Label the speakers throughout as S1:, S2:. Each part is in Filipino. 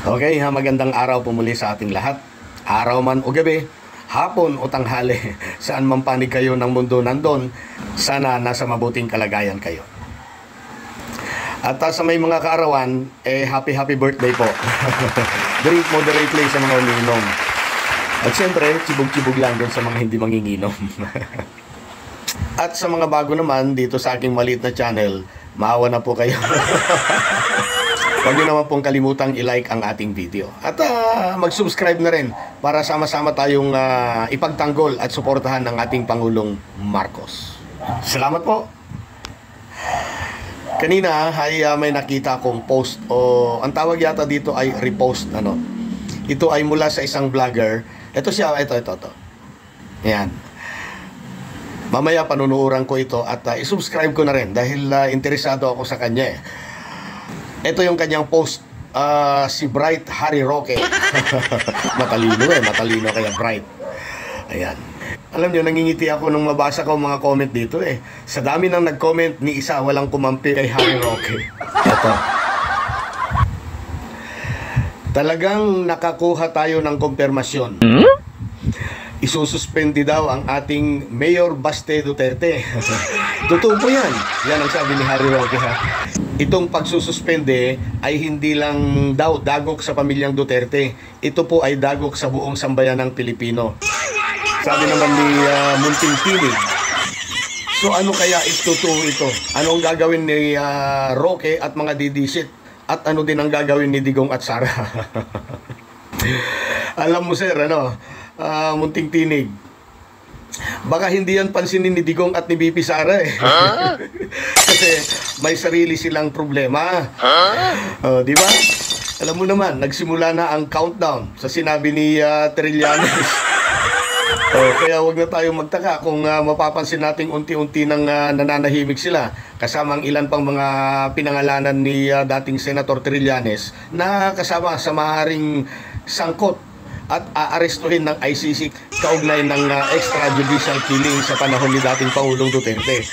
S1: Okay, magandang araw po muli sa ating lahat. Araw man o gabi, hapon o tanghali, saan man panig kayo ng mundo nandun, sana nasa mabuting kalagayan kayo. At sa may mga kaarawan, happy birthday po. Drink moderately sa mga umiinom. At siyempre, chibog-chibog lang din sa mga hindi manginginom. At sa mga bago naman dito sa aking maliit na channel, maawa na po kayo. Huwag niyo naman pong kalimutang i-like ang ating video. At mag-subscribe na rin para sama-sama tayong ipagtanggol at suportahan ng ating Pangulong Marcos. Salamat po. Kanina ay may nakita akong post o ang tawag yata dito ay repost. Ito ay mula sa isang vlogger. Ito siya, ito. Ayan. Mamaya panunuuran ko ito at i-subscribe ko na rin dahil interesado ako sa kanya. Ito yung kanyang post, si Bright Harry Roque. Matalino kaya Bright. Ayan. Alam niyo, nangingiti ako nung mabasa ko mga comment dito Sa dami nang nag-comment, ni isa walang kumampi kay Harry Roque. Ito. Talagang nakakuha tayo ng kumpirmasyon. Isususpende daw ang ating Mayor Baste Duterte. Totoo po yan. Yan ang sabi ni Harry Roque. Itong pagsususpende ay hindi lang daw dagok sa pamilyang Duterte. Ito po ay dagok sa buong sambayan ng Pilipino. Sabi naman ni Munting Tinig. So ano kaya totoo ito? Ano ang gagawin ni Roque at mga didisit? At ano din ang gagawin ni Digong at Sara? Alam mo sir, Munting Tinig, baka hindi yan pansinin ni Digong at ni BP Sara Kasi may sarili silang problema. Di ba? Alam mo naman, nagsimula na ang countdown sa sinabi ni Trillanes. Kaya wag na tayong magtaka kung mapapansin nating unti-unti nang nananahimik sila. Kasama ang ilan pang mga pinangalanan ni dating Senator Trillanes na kasama sa maaaring sangkot at aarestuhin ng ICC kaugnay ng extrajudicial killing sa panahon ni dating Pangulong Duterte.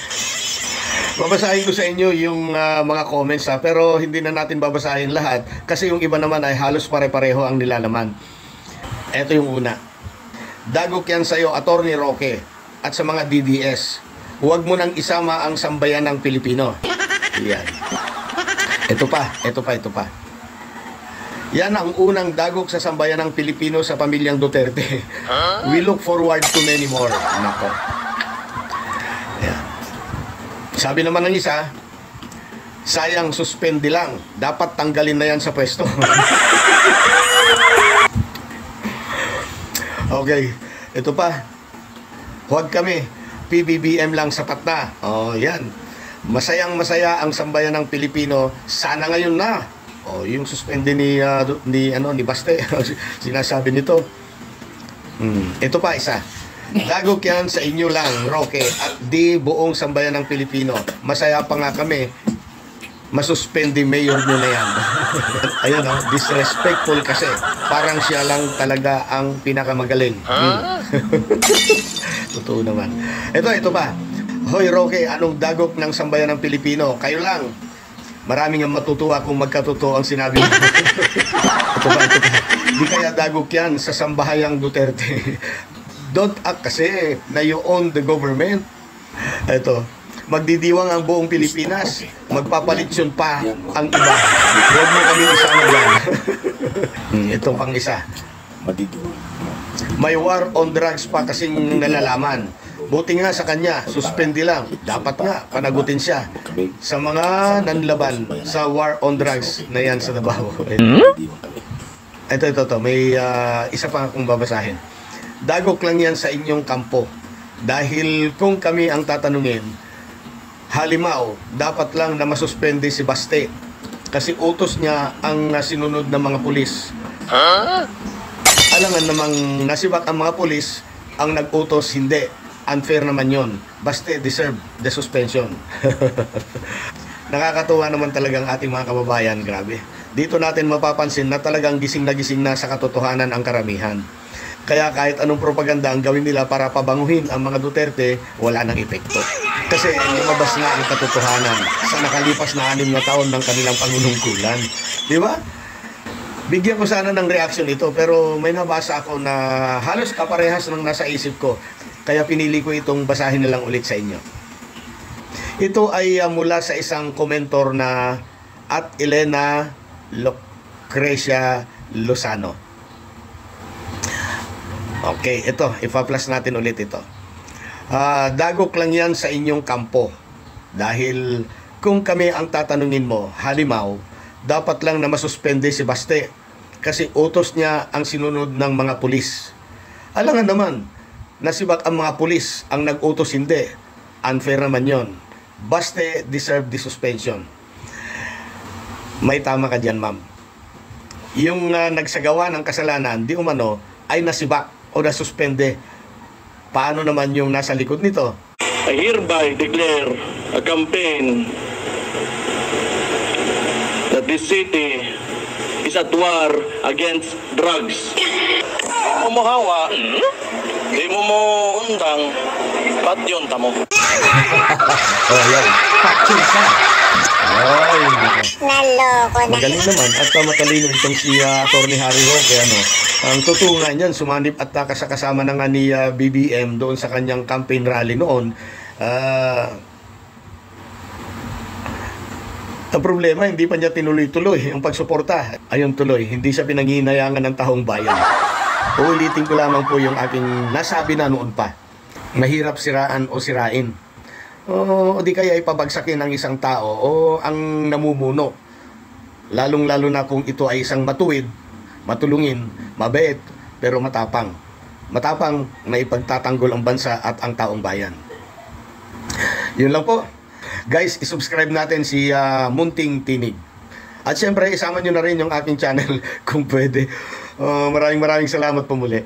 S1: Babasahin ko sa inyo yung mga comments pero hindi na natin babasahin lahat kasi yung iba naman ay halos pare-pareho ang nilalaman. Ito yung una. Dagok yan sa'yo, Attorney Roque, at sa mga DDS. Huwag mo nang isama ang sambayan ng Pilipino. Yan. Ito pa. Yan ang unang dagok sa sambayan ng Pilipino sa pamilyang Duterte. We look forward to many more. Nako. Yan. Sabi naman ng isa, sayang suspende lang. Dapat tanggalin na yan sa pwesto. Okay. Ito pa. Huwag kami. PBBM lang sapat na. Yan. Masayang-masaya ang sambayan ng Pilipino. Sana ngayon na. Yung suspende ni Baste. Sinasabi nito. Ito pa isa. Dagok yan sa inyo lang, Roque, at di buong sambayan ng Pilipino. Masaya pa nga kami. Masuspende mayor nyo na yan. Ayun, disrespectful kasi. Parang siya lang talaga ang pinakamagaling. Totoo naman. Ito pa. Hoy Roque, anong dagok ng sambayan ng Pilipino? Kayo lang. Maraming ang matutuwa kung magkatotoo ang sinabi mo. Ito pa. Di kaya dagok yan sa sambahayang Duterte. Don't act kasi na you own the government. Ito. Magdidiwang ang buong Pilipinas. Magpapalitsyon pa ang iba. Huwag mo kami isama dyan. Itong pang isa. May war on drugs pa kasing nalalaman. Buti nga sa kanya, suspende lang. Dapat nga, panagutin siya sa mga nanlaban sa war on drugs na yan sa Davao. Ito. May isa pa akong babasahin. Dagok lang yan sa inyong kampo. Dahil kung kami ang tatanungin, halimaw, dapat lang na masuspende si Baste. Kasi utos niya ang sinunod ng mga pulis. Alangan namang nasibak ang mga pulis, ang nag-utos hindi. Unfair naman yon. Baste deserve the suspension. Nakakatuwa naman talagang ating mga kababayan, grabe. Dito natin mapapansin na talagang gising na sa katotohanan ang karamihan. Kaya kahit anong propaganda ang gawin nila para pabanguhin ang mga Duterte, wala nang epekto. Kasi lumabas na ang katotohanan sa nakalipas na 6 na taon ng kanilang panunungkulan. Di ba? Bigyan ko sana ng reaction ito, pero may nabasa ako na halos kaparehas ng nasa isip ko. Kaya pinili ko itong basahin na lang ulit sa inyo. Ito ay mula sa isang komentor na at Elena Lucrecia Lozano. Okay, ito, ipa-plus natin ulit ito. Dagok lang yan sa inyong kampo. Dahil kung kami ang tatanungin mo, halimaw, dapat lang na masuspende si Baste kasi utos niya ang sinunod ng mga pulis. Alangan naman, nasibak ang mga pulis, ang nag-utos hindi. Unfair naman yon. Baste deserve the suspension. May tama ka dyan, ma'am. Yung nagsagawa ng kasalanan, di umano, ay nasibak o nasuspende. Paano naman yung nasa likod nito?
S2: I hereby declare a campaign that this city is at war against drugs. Umuhawa, di mo mo undang, ba't yun tamo?
S1: Oh, yan. Factual ka. Ay,
S3: Naloko na.
S1: magaling naman at matalino itong si Atty. Harry Roque. Ang tutungan niyan, sumanib at kasama na nga ni BBM doon sa kanyang campaign rally noon. Ang problema, hindi pa niya tinuloy-tuloy ang pagsuporta. Ayun tuloy, hindi siya pinanghihinayangan ng taong bayan. Uulitin ko lamang po yung aking nasabi na noon pa. Mahirap siraan o sirain. O di kaya ipabagsakin ng isang tao o ang namumuno. Lalong-lalo na kung ito ay isang matuwid, matulungin, mabait, pero matapang. Matapang na ipagtatanggol ang bansa at ang taong bayan. Yun lang po. Guys, isubscribe natin si Munting Tinig. At syempre, isama nyo na rin yung aking channel kung pwede. Maraming salamat po muli.